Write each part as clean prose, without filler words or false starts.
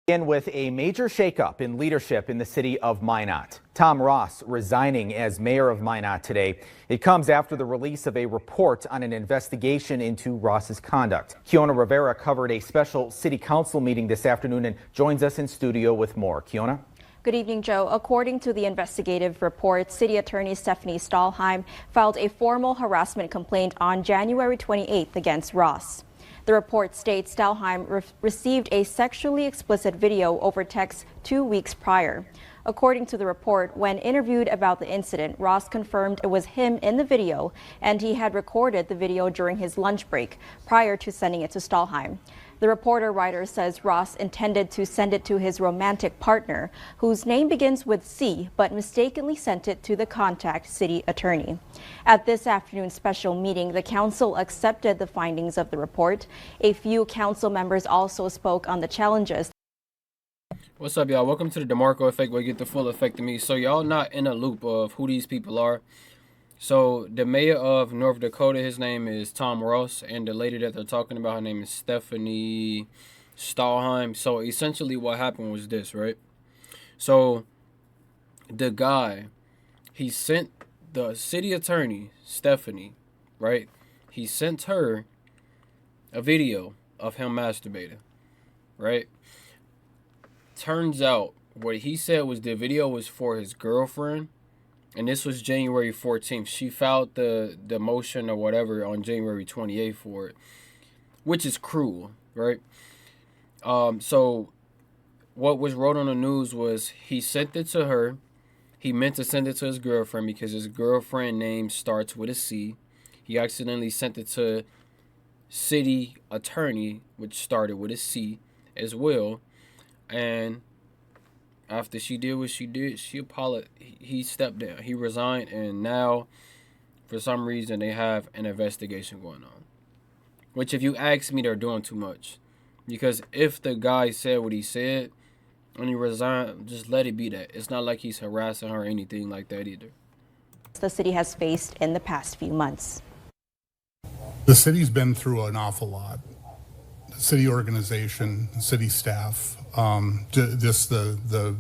Begin with a major shakeup in leadership in the city of Minot. Tom Ross resigning as mayor of Minot today. It comes after the release of a report on an investigation into Ross's conduct. Kiona Rivera covered a special city council meeting this afternoon and joins us in studio with more. Kiona? Good evening, Joe. According to the investigative report, City Attorney Stephanie Stahlheim filed a formal harassment complaint on January 28th against Ross. The report states Stahlheim received a sexually explicit video over text 2 weeks prior. According to the report, when interviewed about the incident, Ross confirmed it was him in the video and he had recorded the video during his lunch break prior to sending it to Stahlheim. The reporter-writer says Ross intended to send it to his romantic partner, whose name begins with C, but mistakenly sent it to the contact city attorney. At this afternoon's special meeting, the council accepted the findings of the report. A few council members also spoke on the challenges. What's up, y'all? Welcome to the DeMarkco effect, where you get the full effect of me. So y'all not in a loop of who these people are. So the mayor of North Dakota, his name is Tom Ross, and the lady that they're talking about, her name is Stephanie Stahlheim. So essentially what happened was this, right? So the guy, he sent the city attorney, Stephanie, right? He sent her a video of him masturbating, right? Turns out what he said was the video was for his girlfriend. And this was January 14th. She filed the motion or whatever on January 28th for it, which is cruel, right? So what was wrote on the news was he sent it to her. He meant to send it to his girlfriend because his girlfriend name starts with a C. He accidentally sent it to city attorney, which started with a C as well. And after she did what she did, he stepped down. He resigned, and now, for some reason, they have an investigation going on. Which, if you ask me, they're doing too much. Because if the guy said what he said, and he resigned, just let it be that. It's not like he's harassing her or anything like that either. The city has faced in the past few months. The city's been through an awful lot. The city organization, city staff, the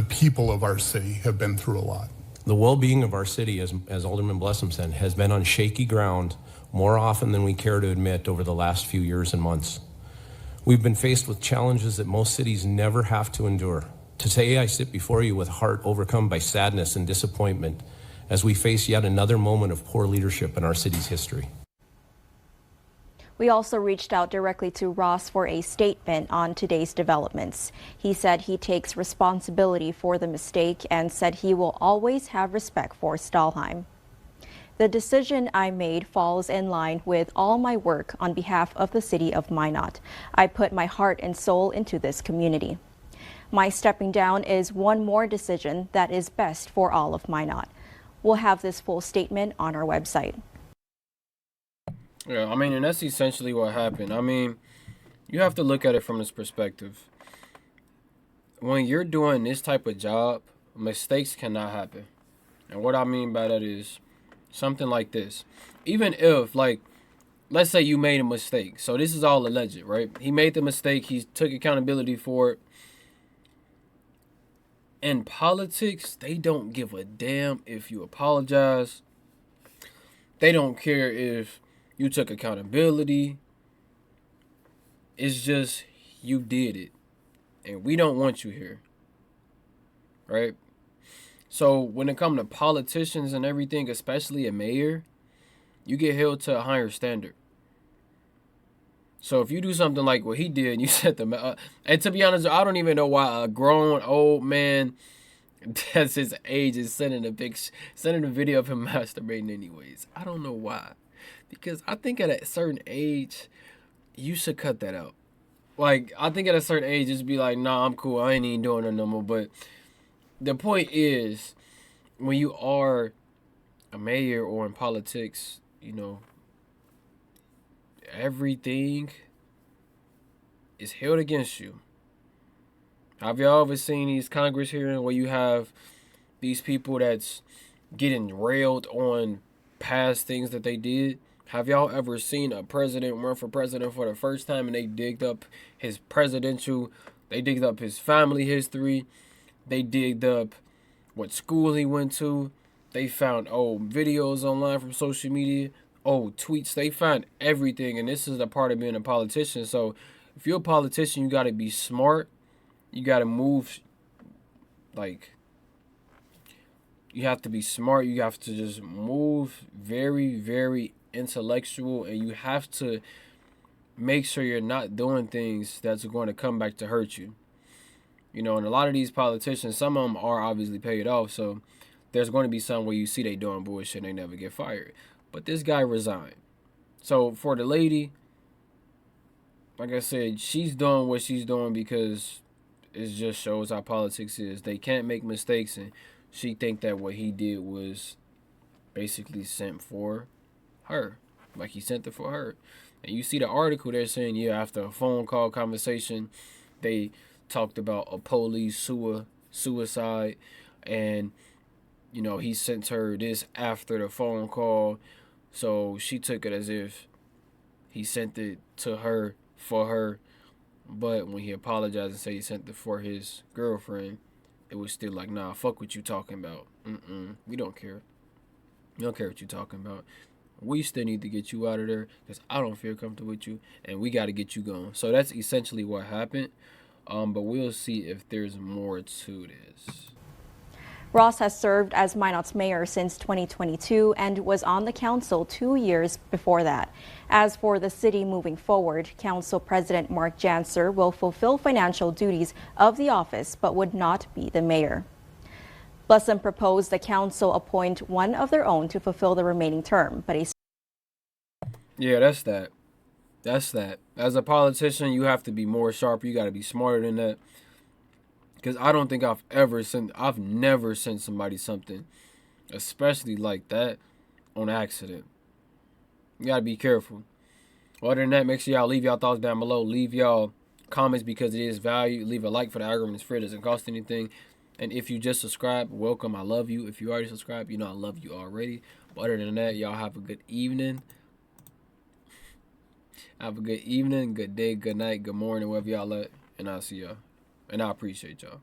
people of our city have been through a lot. The well-being of our city, as Alderman Blessum said, has been on shaky ground more often than we care to admit over the last few years and months. We've been faced with challenges that most cities never have to endure. Today, I sit before you with a heart overcome by sadness and disappointment as we face yet another moment of poor leadership in our city's history. We also reached out directly to Ross for a statement on today's developments. He said he takes responsibility for the mistake and said he will always have respect for Stahlheim. The decision I made falls in line with all my work on behalf of the city of Minot. I put my heart and soul into this community. My stepping down is one more decision that is best for all of Minot. We'll have this full statement on our website. Yeah, I mean, and that's essentially what happened. I mean, you have to look at it from this perspective. When you're doing this type of job, mistakes cannot happen. And what I mean by that is something like this. Even if, like, let's say you made a mistake. So this is all alleged, right? He made the mistake. He took accountability for it. In politics, they don't give a damn if you apologize. They don't care if you took accountability. It's just you did it. And we don't want you here. Right? So when it comes to politicians and everything, especially a mayor, you get held to a higher standard. So if you do something like what he did, and you set the and to be honest, I don't even know why a grown old man that's his age is sending a video of him masturbating anyways. I don't know why. Because I think at a certain age, you should cut that out. Like, I think at a certain age, just be like, nah, I'm cool. I ain't even doing it no more. But the point is, when you are a mayor or in politics, you know, everything is held against you. Have y'all ever seen these Congress hearings where you have these people that's getting railed on past things that they did? Have y'all ever seen a president run for president for the first time and they digged up his presidential They digged up his family history. They digged up what school he went to. They found old videos online from social media, old tweets. They found everything. And this is the part of being a politician. So if you're a politician, you got to be smart. You got to move, like, you have to be smart. You have to just move very, very intellectual. And you have to make sure you're not doing things that's going to come back to hurt you. You know, and a lot of these politicians, some of them are obviously paid off. So there's going to be some where you see they doing bullshit and they never get fired. But this guy resigned. So for the lady, like I said, she's doing what she's doing because it just shows how politics is. They can't make mistakes, and she think that what he did was basically sent for her. Like he sent it for her. And you see the article, they're saying, yeah, after a phone call conversation, they talked about a police suicide, and you know, he sent her this after the phone call. So she took it as if he sent it to her for her. But when he apologized and said he sent it for his girlfriend, it was still like, nah, fuck what you talking about. We don't care. We don't care what you talking about. We still need to get you out of there because I don't feel comfortable with you, and we got to get you going. So that's essentially what happened. But we'll see if there's more to this. Ross has served as Minot's mayor since 2022 and was on the council 2 years before that. As for the city moving forward, Council President Mark Janser will fulfill financial duties of the office but would not be the mayor. Blessum proposed the council appoint one of their own to fulfill the remaining term, but Yeah, that's that. That's that. As a politician, you have to be more sharp. You got to be smarter than that. Because I don't think I've never sent somebody something, especially like that, on accident. You got to be careful. Other than that, make sure y'all leave y'all thoughts down below. Leave y'all comments because it is value. Leave a like for the algorithm. It's free. It doesn't cost anything. And if you just subscribe, welcome. I love you. If you already subscribed, you know I love you already. But other than that, y'all have a good evening. Have a good evening, good day, good night, good morning, wherever y'all at. And I'll see y'all. And I appreciate y'all.